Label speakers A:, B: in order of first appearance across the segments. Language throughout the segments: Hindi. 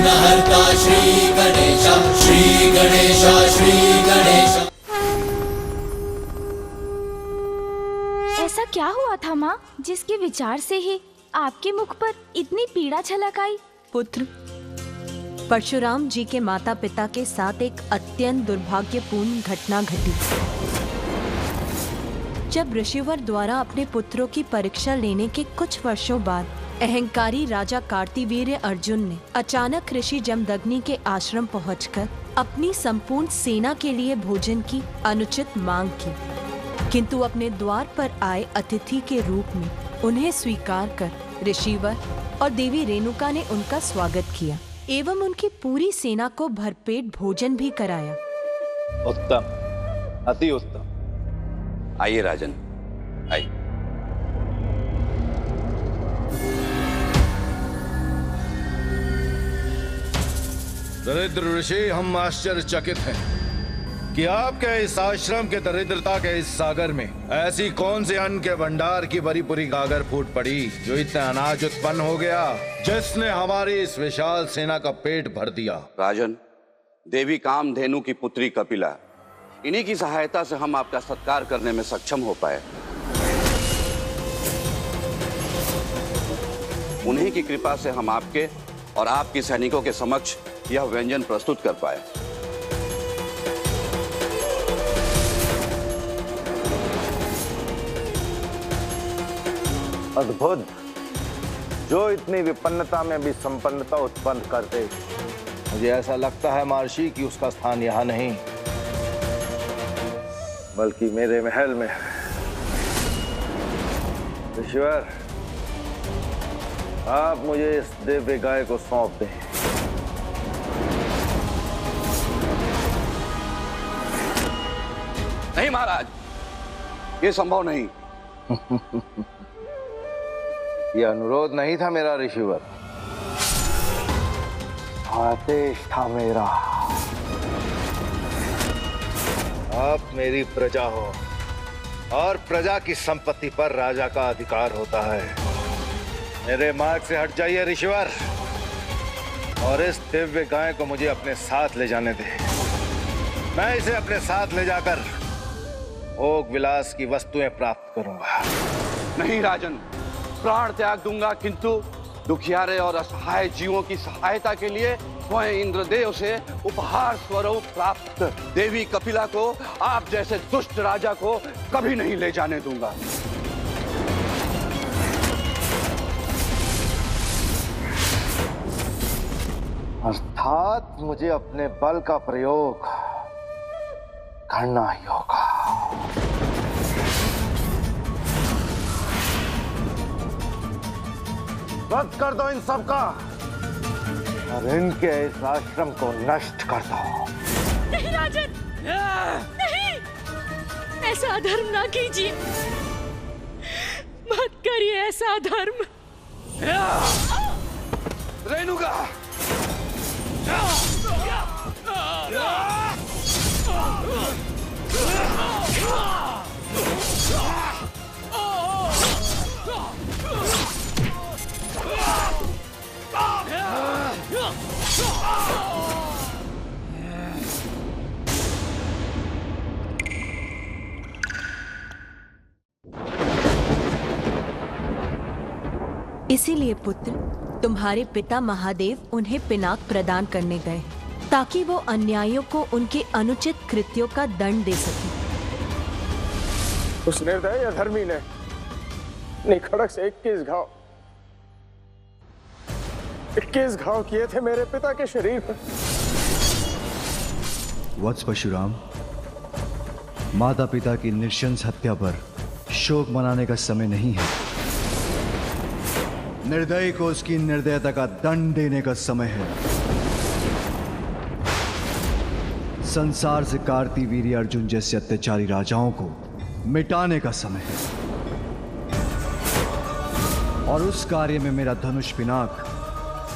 A: विघ्नहर्ता श्री गणेश, श्री गणेश, श्री गणेश।
B: ऐसा क्या हुआ था माँ, जिसके विचार से ही आपके मुख पर इतनी पीड़ा झलक आई?
C: पुत्र, परशुराम जी के माता पिता के साथ एक अत्यंत दुर्भाग्यपूर्ण घटना घटी। जब ऋषिवर द्वारा अपने पुत्रों की परीक्षा लेने के कुछ वर्षों बाद अहंकारी राजा कार्तिवीर्य अर्जुन ने अचानक ऋषि जमदग्नि के आश्रम पहुंचकर अपनी संपूर्ण सेना के लिए भोजन की अनुचित मांग की, किंतु अपने द्वार पर आए अतिथि के रूप में उन्हें स्वीकार कर ऋषिवर और देवी रेणुका ने उनका स्वागत किया एवं उनकी पूरी सेना को भरपेट भोजन भी कराया।
D: उत्तम, अति उत्तम।
E: आइए राजन, आइए।
F: दरिद्र ऋषि, हम आश्चर्यचकित हैं कि आपके इस आश्रम के दरिद्रता के इस सागर में ऐसी कौन सी अन्न के भंडार की बड़ी पूरी गागर फूट पड़ी जो इतना अनाज उत्पन्न हो गया, जिसने हमारी इस विशाल सेना का पेट भर दिया।
E: राजन, देवी कामधेनु की पुत्री कपिला, इन्हीं की सहायता से हम आपका सत्कार करने में सक्षम हो पाए। उन्हीं की कृपा से हम आपके और आपके सैनिकों के समक्ष यह व्यंजन प्रस्तुत कर पाए।
D: अद्भुत, जो इतनी विपन्नता में भी संपन्नता उत्पन्न कर दे। मुझे ऐसा लगता है महर्षि कि उसका स्थान यहाँ नहीं बल्कि मेरे महल में है। ईश्वर, आप मुझे इस दिव्य गाय को सौंप दें।
E: नहीं महाराज, ये संभव नहीं।
D: यह अनुरोध नहीं था मेरा ऋषिवर, आदेश था मेरा। आप मेरी प्रजा हो और प्रजा की संपत्ति पर राजा का अधिकार होता है। मेरे मार्ग से हट जाइए ऋषिवर, और इस दिव्य गाय को मुझे अपने साथ ले जाने दे। मैं इसे अपने साथ ले जाकर भोग विलास की वस्तुएं प्राप्त करूंगा।
E: नहीं राजन, प्राण त्याग दूंगा, किंतु दुखियारे और असहाय जीवों की सहायता के लिए मैं इंद्रदेव से उपहार स्वरूप प्राप्त देवी कपिला को आप जैसे दुष्ट राजा को कभी नहीं ले जाने दूंगा।
D: अर्थात मुझे अपने बल का प्रयोग करना ही होगा। रद्द कर दो इन सब का और इनके इस आश्रम को नष्ट कर दो।
C: नहीं राजन, नहीं, ऐसा अधर्म ना कीजिए, मत करिए ऐसा अधर्म।
E: रेणुका,
C: इसीलिए पुत्र, तुम्हारे पिता महादेव उन्हें पिनाक प्रदान करने गए ताकि वो अन्यायियों को उनके अनुचित कृत्यों का दंड दे सके।
G: उस निर्दयी अधर्मी ने निखड़क से 21 घाव किए थे मेरे पिता के शरीर पर।
H: वत्स परशुराम, माता पिता की नृशंस हत्या पर शोक मनाने का समय नहीं है। निर्दयी को उसकी निर्दयता का दंड देने का समय है। संसार से कार्तिवीर्य अर्जुन जैसे अत्याचारी राजाओं को मिटाने का समय है, और उस कार्य में मेरा धनुष पिनाक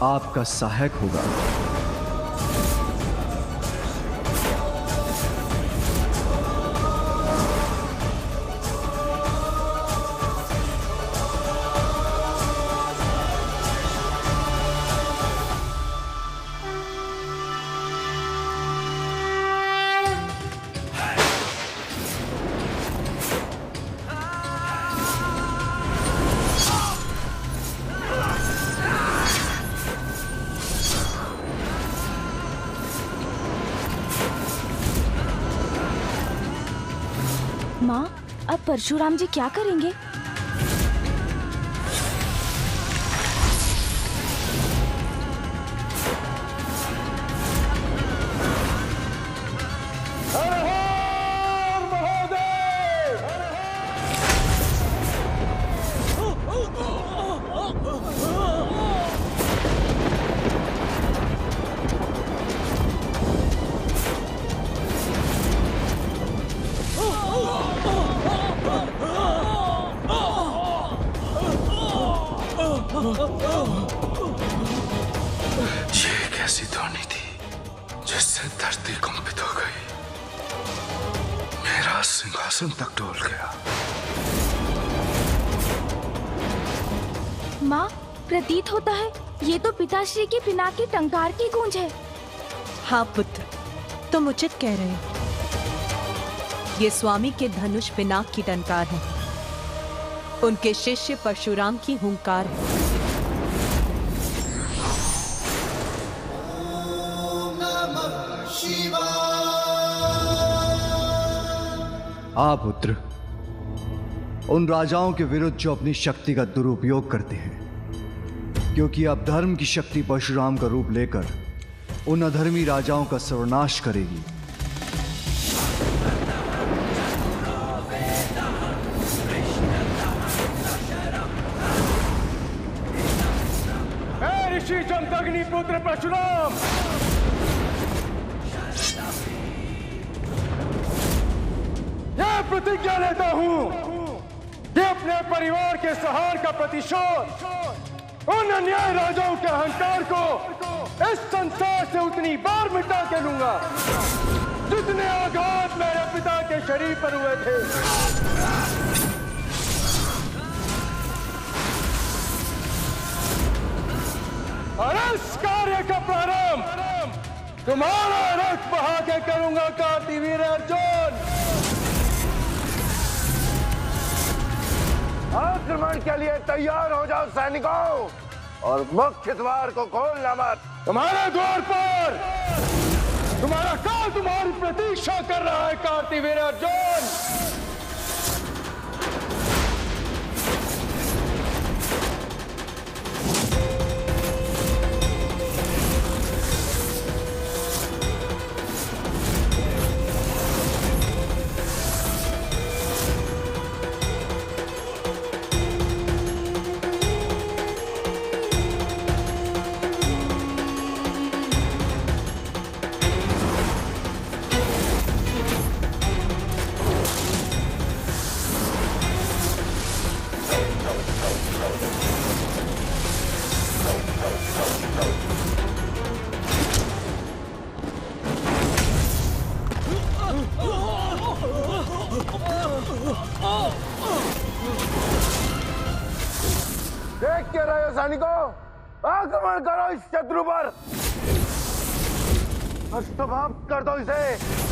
H: आपका सहायक होगा।
B: माँ, अब परशुराम जी क्या करेंगे?
F: ये कैसी ध्वनि थी जिससे धरती कंपित हो गई, मेरा सिंहासन तक डोल गया।
B: माँ, प्रतीत होता है ये तो पिताश्री की पिनाकी टंकार की गूंज है।
C: हाँ पुत्र, तुम उचित कह रहे हो। ये स्वामी के धनुष पिनाक की टंकार है, उनके शिष्य परशुराम की हुंकार है।
H: पुत्र, उन राजाओं के विरुद्ध जो अपनी शक्ति का दुरुपयोग करते हैं, क्योंकि अब धर्म की शक्ति परशुराम का रूप लेकर उन अधर्मी राजाओं का सर्वनाश करेगी।
G: ऋषि जमदग्नि पुत्र परशुराम, यह प्रतिज्ञा लेता हूं कि अपने परिवार के संहार का प्रतिशोध उन अन्याय राजाओं के अहंकार को इस संसार से उतनी बार मिटा के लूंगा जितने आघात मेरे पिता के शरीर पर हुए थे। और इस कार्य का प्रारंभ तुम्हारा रक्त बहा के करूंगा कार्तिवीर अर्जुन। आक्रमण के लिए तैयार हो जाओ सैनिकों, और मुख्य द्वार को खोलना मत। तुम्हारे द्वार पर तुम्हारा काल तुम्हारी प्रतीक्षा कर रहा है कार्तिवीर अर्जुन। देख के रहे हो सैनिकों, आक्रमण करो इस शत्रु पर, समाप्त कर दो इसे।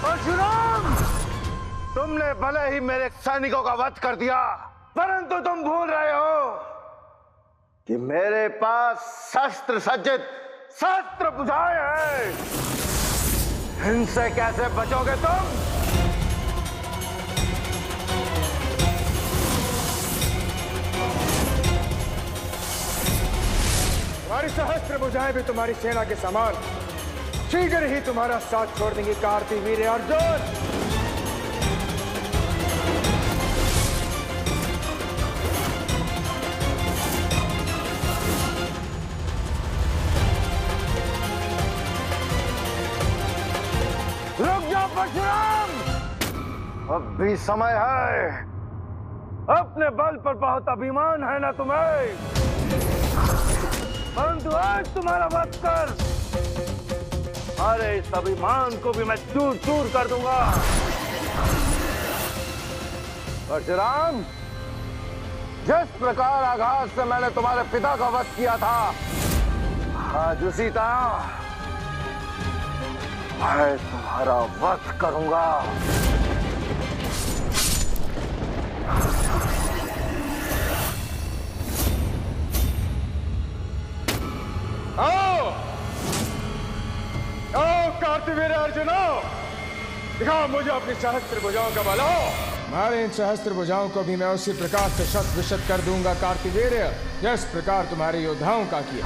D: परशुराम, तुमने भले ही मेरे सैनिकों का वध कर दिया, परंतु तुम भूल रहे हो कि मेरे पास शस्त्र सज्जित शस्त्र बुझाए हैं। इनसे कैसे बचोगे तुम?
G: तुम्हारी सहस्त्र भुजाएं भी तुम्हारी सेना के समान शीघ्र ही तुम्हारा साथ छोड़ देंगे कार्तिवीर्य अर्जुन।
D: रुक जाओ परशुराम, अब भी समय है। अपने बल पर बहुत अभिमान है ना तुम्हें, परंतु आज तुम्हारा वध कर अरे इस अभिमान को भी मैं चूर चूर कर दूंगा। परशुराम, जिस प्रकार आघात से मैंने तुम्हारे पिता का वध किया था, आज उसी तरह मैं तुम्हारा वध करूंगा।
G: आओ आओ कार्तिवीर्य अर्जुन, दिखाओ मुझे अपनी सहस्त्र भुजाओं का बल। हमारे इन सहस्त्र भुजाओं को भी मैं उसी प्रकार से शत विशत कर दूंगा कार्तिवीर्य, जिस प्रकार तुम्हारे योद्धाओं का किया।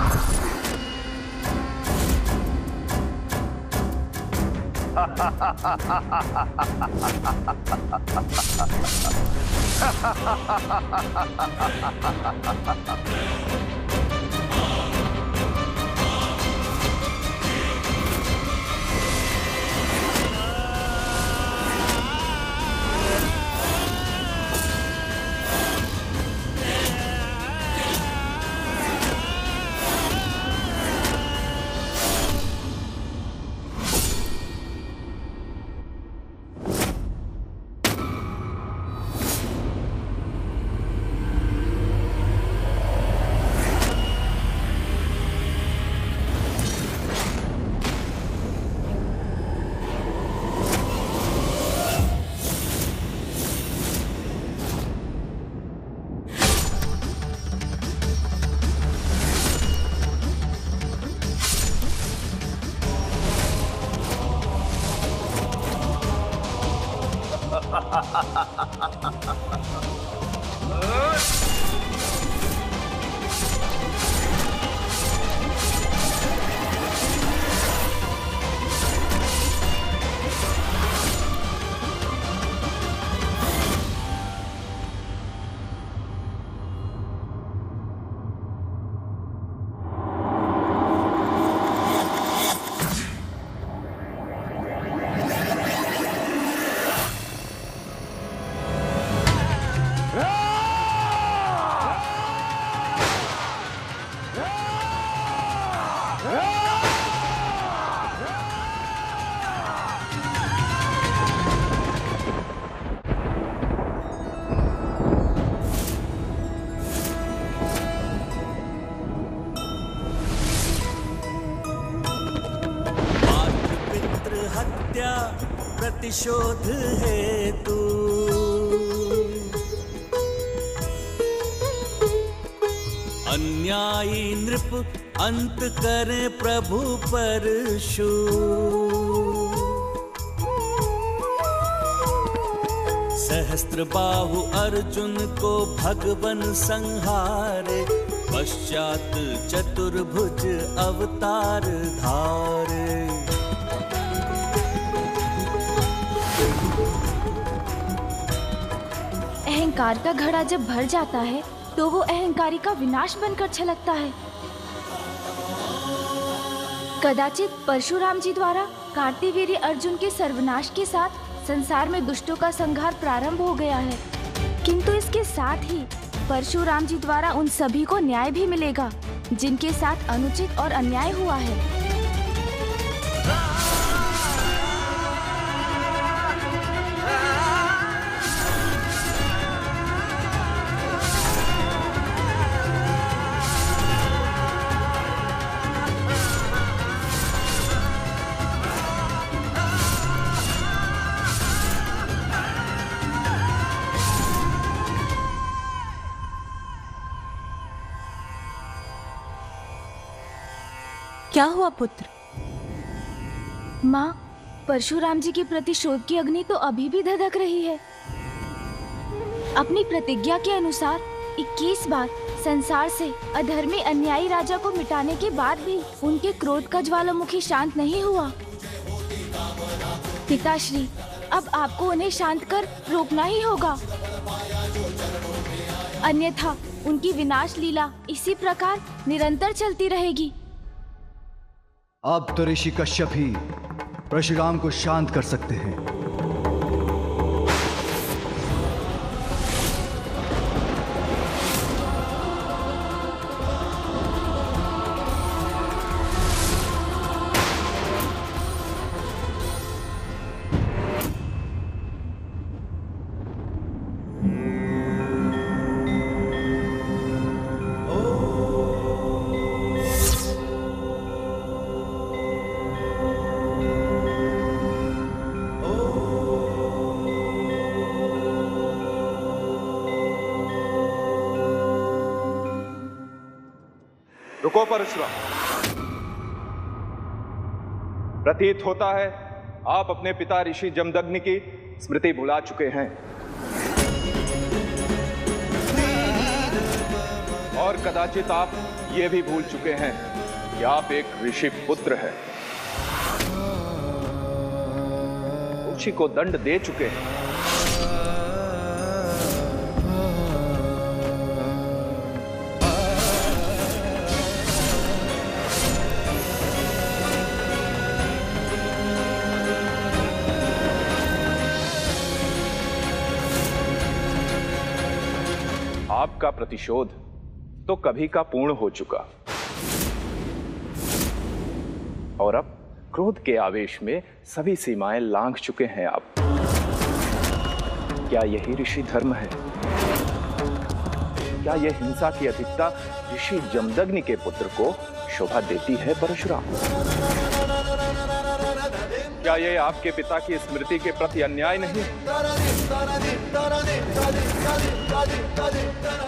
A: प्रतिशोध हेतु अन्यायी नृप अंत करे प्रभु परशु। सहस्त्र बाहु अर्जुन को भगवन संहारे, पश्चात चतुर्भुज अवतार धारे।
B: अहंकार का घड़ा जब भर जाता है तो वो अहंकारी का विनाश बनकर छलकता है। कदाचित परशुराम जी द्वारा कार्तिवीर्य अर्जुन के सर्वनाश के साथ संसार में दुष्टों का संहार प्रारंभ हो गया है, किंतु इसके साथ ही परशुराम जी द्वारा उन सभी को न्याय भी मिलेगा जिनके साथ अनुचित और अन्याय हुआ है।
C: क्या हुआ पुत्र?
B: माँ, परशुराम जी के प्रतिशोध की अग्नि तो अभी भी धधक रही है। अपनी प्रतिज्ञा के अनुसार 21 बार संसार से अधर्मी अन्यायी राजा को मिटाने के बाद भी उनके क्रोध का ज्वालामुखी शांत नहीं हुआ। पिताश्री, अब आपको उन्हें शांत कर रोकना ही होगा, अन्यथा उनकी विनाश लीला इसी प्रकार निरंतर चलती रहेगी।
H: अब तो ऋषि कश्यप ही परशुराम को शांत कर सकते हैं।
I: रुको परशुराम, प्रतीत होता है आप अपने पिता ऋषि जमदग्नि की स्मृति भुला चुके हैं और कदाचित आप ये भी भूल चुके हैं कि आप एक ऋषि पुत्र हैं। ऋषि को दंड दे चुके हैं। आपका प्रतिशोध तो कभी का पूर्ण हो चुका और अब क्रोध के आवेश में सभी सीमाएं लांघ चुके हैं आप। क्या यही ऋषि धर्म है? क्या यह हिंसा की अधिकता ऋषि जमदग्नि के पुत्र को शोभा देती है परशुराम? क्या यह आपके पिता की स्मृति के प्रति अन्याय नहीं?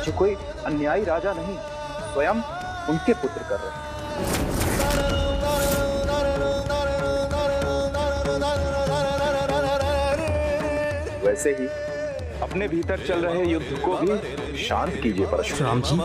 I: जो कोई अन्यायी राजा नहीं, स्वयं उनके पुत्र कर रहे हैं। वैसे ही अपने भीतर चल रहे युद्ध को भी शांत कीजिए परशुराम जी।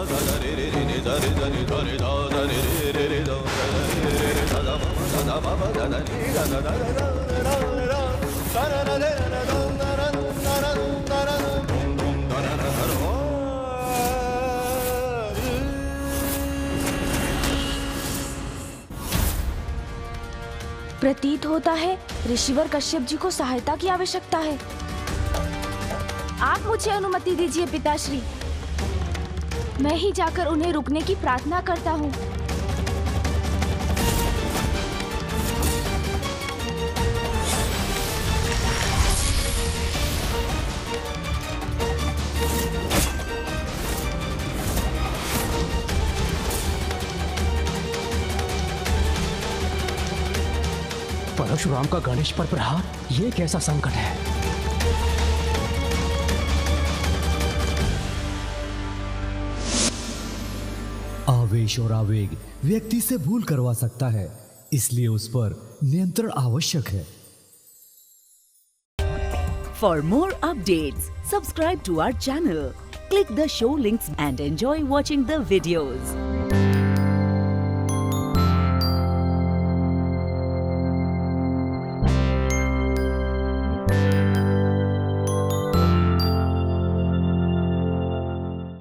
B: प्रतीत होता है ऋषिवर कश्यप जी को सहायता की आवश्यकता है। आप मुझे अनुमति दीजिए पिताश्री, मैं ही जाकर उन्हें रुकने की प्रार्थना करता हूँ।
J: परशुराम का गणेश पर प्रहार, ये कैसा संकट है?
K: आवेश और आवेग व्यक्ति से भूल करवा सकता है, इसलिए उस पर नियंत्रण आवश्यक है।
L: For more updates, subscribe to our channel, click the show links and enjoy watching the videos.